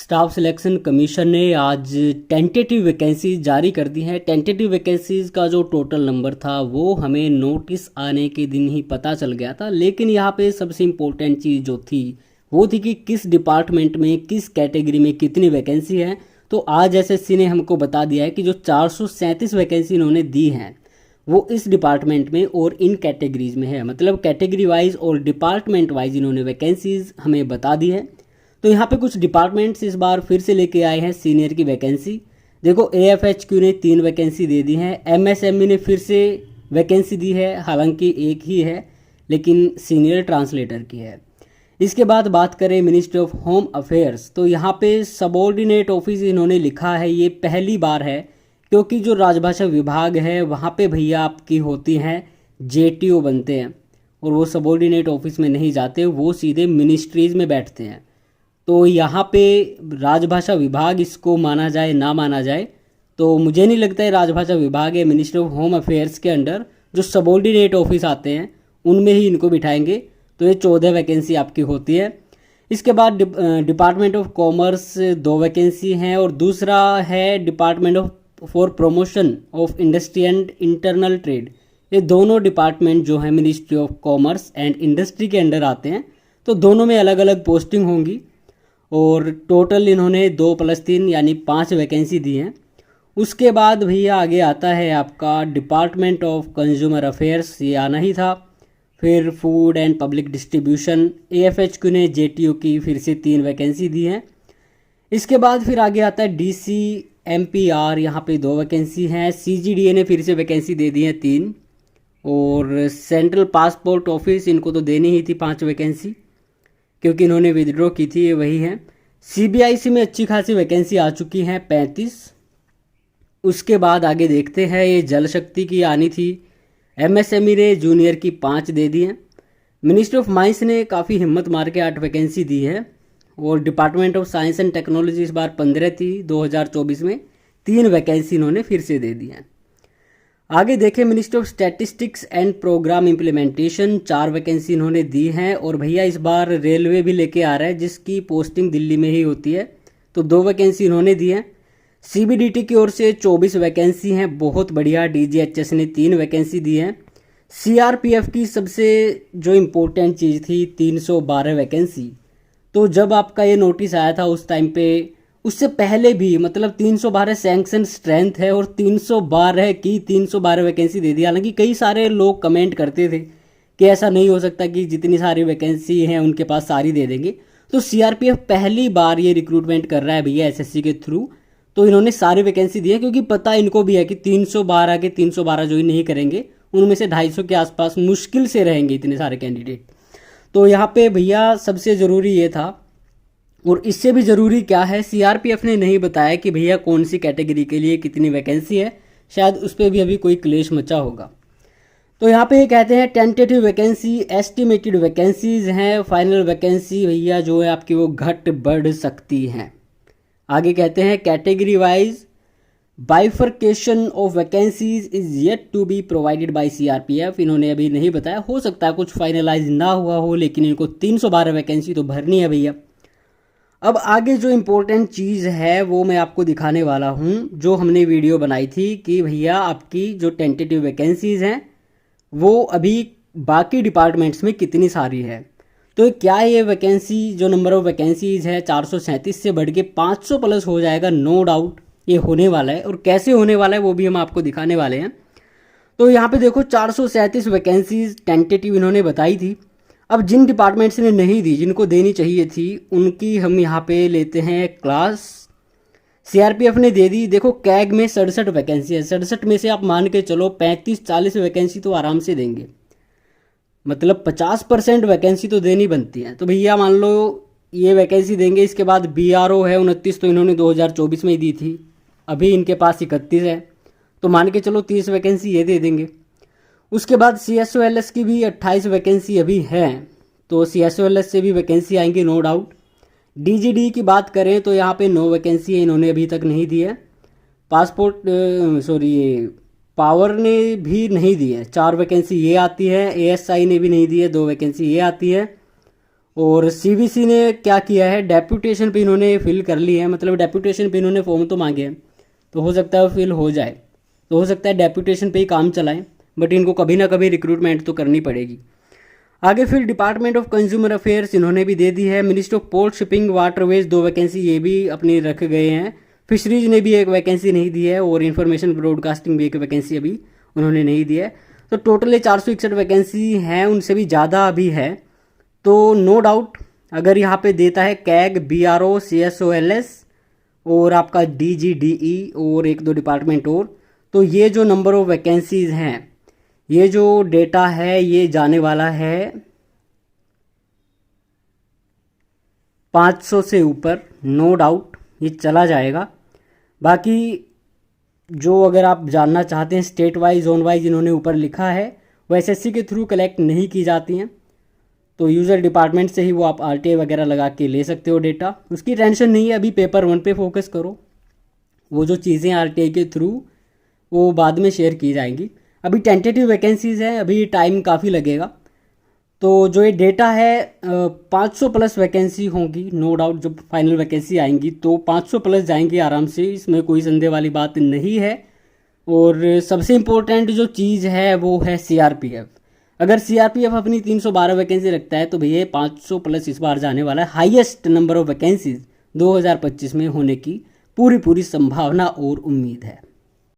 Staff selection commission ने आज tentative vacancies जारी कर दी हैं। टेंटेटिव वैकेंसीज का जो टोटल नंबर था वो हमें नोटिस आने के दिन ही पता चल गया था, लेकिन यहाँ पे सबसे इम्पोर्टेंट चीज़ जो थी वो थी कि किस डिपार्टमेंट में किस कैटेगरी में कितनी वैकेंसी है। तो आज एसएससी ने हमको बता दिया है कि जो 437 वैकेंसी इन्होंने दी हैं वो इस डिपार्टमेंट में और इन कैटेगरीज में है, मतलब कैटेगरी वाइज और डिपार्टमेंट वाइज इन्होंने वैकेंसीज हमें बता दी है। तो यहाँ पे कुछ डिपार्टमेंट्स इस बार फिर से लेके आए हैं सीनियर की वैकेंसी। देखो एएफएचक्यू ने 3 वैकेंसी दे दी हैं, एमएसएमई ने फिर से वैकेंसी दी है, हालांकि एक ही है लेकिन सीनियर ट्रांसलेटर की है। इसके बाद बात करें मिनिस्ट्री ऑफ होम अफेयर्स, तो यहाँ पे सबॉर्डिनेट ऑफिस इन्होंने लिखा है, ये पहली बार है क्योंकि जो राजभाषा विभाग है वहाँ पे भैया आपकी होती हैं जेटीओ बनते हैं और वो सबॉर्डिनेट ऑफिस में नहीं जाते, वो सीधे मिनिस्ट्रीज में बैठते हैं। तो यहाँ पे राजभाषा विभाग इसको माना जाए ना माना जाए तो मुझे नहीं लगता है राजभाषा विभाग है मिनिस्ट्री ऑफ होम अफेयर्स के अंडर जो सबॉर्डिनेट ऑफिस आते हैं उनमें ही इनको बिठाएंगे। तो ये 14 वैकेंसी आपकी होती है। इसके बाद डिपार्टमेंट ऑफ कॉमर्स 2 वैकेंसी हैं और दूसरा है department of for promotion of industry and internal trade. ये दोनों डिपार्टमेंट जो है ministry of commerce and industry के अंडर आते हैं, तो दोनों में अलग अलग पोस्टिंग होंगी और टोटल इन्होंने 2+3 यानी 5 वैकेंसी दी हैं। उसके बाद भैया आगे आता है आपका डिपार्टमेंट ऑफ कंज्यूमर अफेयर्स, ये आना ही था। फिर फूड एंड पब्लिक डिस्ट्रीब्यूशन, एएफएचक्यू ने जेटीओ की फिर से 3 वैकेंसी दी हैं। इसके बाद फिर आगे आता है डीसीएमपीआर, यहाँ पे 2 वैकेंसी हैं। सीजीडीए ने फिर से वैकेंसी दे दी है 3 और सेंट्रल पासपोर्ट ऑफिस इनको तो देनी ही थी 5 वैकेंसी क्योंकि इन्होंने विदड्रॉ की थी, ये वही है। सीबीआईसी में अच्छी खासी वैकेंसी आ चुकी हैं 35। उसके बाद आगे देखते हैं, ये जल शक्ति की आनी थी, एमएसएमई ने जूनियर की 5 दे दी हैं। मिनिस्ट्री ऑफ माइंस ने काफ़ी हिम्मत मार के 8 वैकेंसी दी है और department of science and technology इस बार 15 थी, 2024 में 3 वैकेंसी इन्होंने फिर से दे दी हैं। आगे देखें ministry of statistics and programme implementation, 4 vacancy इन्होंने दी हैं और भैया इस बार रेलवे भी लेके आ रहा है जिसकी पोस्टिंग दिल्ली में ही होती है, तो 2 वैकेंसी इन्होंने दी हैं। सीबीडीटी की ओर से 24 वैकेंसी हैं, बहुत बढ़िया। डीजीएचएस ने 3 वैकेंसी दी हैं। सीआरपीएफ की सबसे जो इम्पोर्टेंट चीज़ थी 312 वैकेंसी, तो जब आपका ये नोटिस आया था उस टाइम पे उससे पहले भी मतलब 312 सैंक्शन स्ट्रेंथ है और 312 की 312 वैकेंसी दे दी। हालांकि कई सारे लोग कमेंट करते थे कि ऐसा नहीं हो सकता कि जितनी सारी वैकेंसी हैं उनके पास सारी दे देंगे, तो सीआरपीएफ पहली बार ये रिक्रूटमेंट कर रहा है भैया एसएससी के थ्रू, तो इन्होंने सारी वैकेंसी दी है क्योंकि पता इनको भी है कि 312 के 312 जो ही नहीं करेंगे उनमें से 250 के आसपास मुश्किल से रहेंगे इतने सारे कैंडिडेट। तो यहाँ पे भैया सबसे ज़रूरी ये था और इससे भी ज़रूरी क्या है, सीआरपीएफ ने नहीं बताया कि भैया कौन सी कैटेगरी के लिए कितनी वैकेंसी है, शायद उस पर भी अभी कोई क्लेश मचा होगा। तो यहाँ पे ये कहते हैं टेंटेटिव वैकेंसी, एस्टिमेटेड वैकेंसीज हैं, फाइनल वैकेंसी भैया जो है आपकी वो घट बढ़ सकती हैं। आगे कहते हैं category wise bifurcation of vacancies is yet to be provided by CRPF, इन्होंने अभी नहीं बताया, हो सकता है कुछ फाइनलाइज ना हुआ हो, लेकिन इनको 312 वैकेंसी तो भरनी है भैया। अब आगे जो इम्पोर्टेंट चीज़ है वो मैं आपको दिखाने वाला हूँ, जो हमने वीडियो बनाई थी कि भैया आपकी जो टेंटेटिव वैकेंसीज़ हैं वो अभी बाकी डिपार्टमेंट्स में कितनी सारी है। तो क्या ये वैकेंसी जो नंबर ऑफ वैकेंसीज़ है 437 से बढ़ के 500 प्लस हो जाएगा, नो डाउट ये होने वाला है, और कैसे होने वाला है वो भी हम आपको दिखाने वाले हैं। तो यहाँ पे देखो 437 वैकेंसीज टेंटेटिव इन्होंने बताई थी। अब जिन डिपार्टमेंट्स ने नहीं दी, जिनको देनी चाहिए थी, उनकी हम यहाँ पे लेते हैं क्लास। सीआरपीएफ ने दे दी, देखो कैग में 67 वैकेंसी है, 67 में से आप मान के चलो 35-40 वैकेंसी तो आराम से देंगे, मतलब 50% वैकेंसी तो देनी बनती है। तो भैया मान लो ये वैकेंसी देंगे। इसके बाद बीआरओ है 29, तो इन्होंने 2024 में ही दी थी, अभी इनके पास 31 है, तो मान के चलो 30 वैकेंसी ये दे देंगे। उसके बाद सीएसओएलएस की भी 28 वैकेंसी अभी है, तो सीएसओएलएस से भी वैकेंसी आएंगी नो डाउट। डीजीडी की बात करें तो यहाँ पे 9 वैकेंसी है, इन्होंने अभी तक नहीं दी है। पावर ने भी नहीं दी है, 4 वैकेंसी ये आती है। एएसआई ने भी नहीं दी है, 2 वैकेंसी ये आती है। और सीबीसी ने क्या किया है, डेप्यूटेशन पे इन्होंने फिल कर ली है, मतलब डेप्यूटेशन पे इन्होंने फॉर्म तो मांगे हैं, तो हो सकता है वो फिल हो जाए, तो हो सकता है डेप्यूटेशन पे ही काम चलाएं, बट इनको कभी ना कभी रिक्रूटमेंट तो करनी पड़ेगी। आगे फिर डिपार्टमेंट ऑफ कंज्यूमर अफेयर्स इन्होंने भी दे दी है। Ministry of port shipping waterways 2 vacancy ये भी अपनी रख गए हैं। फिशरीज ने भी एक वैकेंसी नहीं दी है, और इन्फॉर्मेशन ब्रॉडकास्टिंग भी एक वैकेंसी अभी उन्होंने नहीं दी है। तो टोटल ये 461 वैकेंसी हैं, उनसे भी ज़्यादा अभी है। तो नो डाउट अगर यहाँ पे देता है कैग, BRO, CSOLS और आपका DGDE और 1-2 डिपार्टमेंट और, तो ये जो नंबर ऑफ वैकेंसीज हैं, ये जो डेटा है ये जाने वाला है 500 से ऊपर, नो डाउट ये चला जाएगा। बाकी जो अगर आप जानना चाहते हैं स्टेट वाइज, जोन वाइज इन्होंने ऊपर लिखा है, वो SSC के थ्रू कलेक्ट नहीं की जाती हैं, तो यूज़र डिपार्टमेंट से ही वो आप RTI वगैरह लगा के ले सकते हो डेटा, उसकी टेंशन नहीं है। अभी पेपर 1 पे फोकस करो, वो जो चीज़ें RTI के थ्रू वो बाद में शेयर की जाएंगी। अभी टेंटेटिव वैकेंसीज़ हैं, अभी टाइम काफ़ी लगेगा। तो जो ये डेटा है 500 प्लस वैकेंसी होंगी, नो डाउट जब फाइनल वैकेंसी आएंगी तो 500 प्लस जाएंगी आराम से, इसमें कोई संदेह वाली बात नहीं है। और सबसे इम्पोर्टेंट जो चीज़ है वो है CRPF। अगर CRPF अपनी 312 वैकेंसी रखता है तो भैया 500 प्लस इस बार जाने वाला है। हाईएस्ट नंबर ऑफ वैकेंसीज 2025 में होने की पूरी संभावना और उम्मीद है।